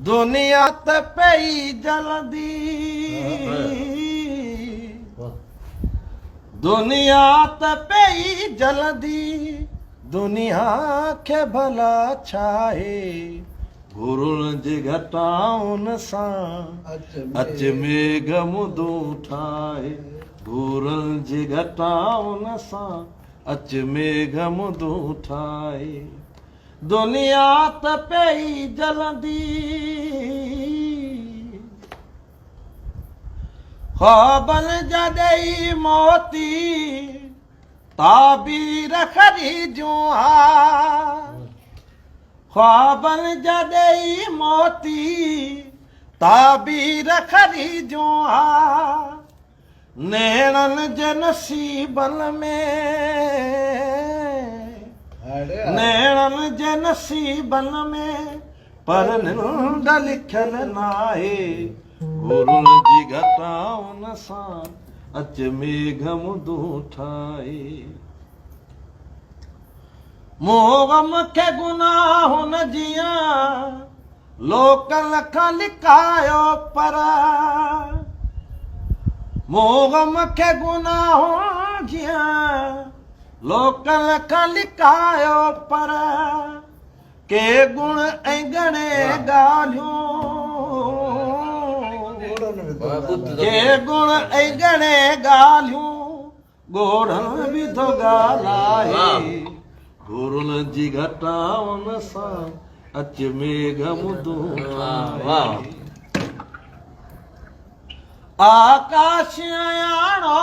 दुनिया ते पई जलदी, दुनिया ते पई जलदी, दुनिया के भला छाए गुरुन जी घटाउन सां अच मेघ मुदूं ठाहे गुरुन जी घटाउन सां अच मेघ मुदूं ठाहे दुनिया त पई जलंदी ख्वाबन जॾई मोती ताबीर ख़रीजूं हा ख्वाबन जॾई मोती ताबीर ख़रीजूं हा नेणन जे नसीबन में नेणन जे नसीबन में पर निंड लिखियल नाहे गुरुन जी घटाउन सां अच मेघ मुदूं ठाहे मोगम खे गुनाहुन जियां लोक लख लिकायो पर मोगम खे गुनाहुन जियां लोक लख लिकायो पर के गुण ऐं घणे ॻाल्हियूं के गुण ऐं घणे ॻाल्हियूं ॻोढ़नि बि थो ॻाल्हाए गुरुन जी घटाउन सां अच मेघ मुदूं ठाहे आकाश आयाणो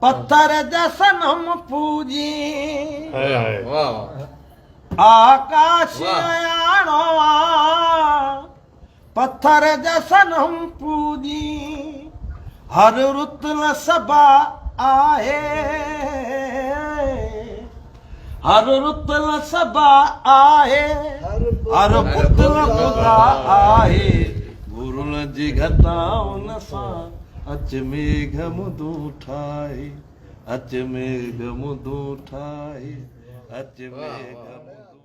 पत्थर जसनम पूजी आकाश आयाणो पत्थर जसनम पूजी हर रुत सबा आहे हर रुत सबा आहे हर पुतल खुदा आहे गुरुन जी घटाउन सां अच मेघ मुदूं ठाहे अच मेघ मुदूं ठाहे अच मेघ मुदूं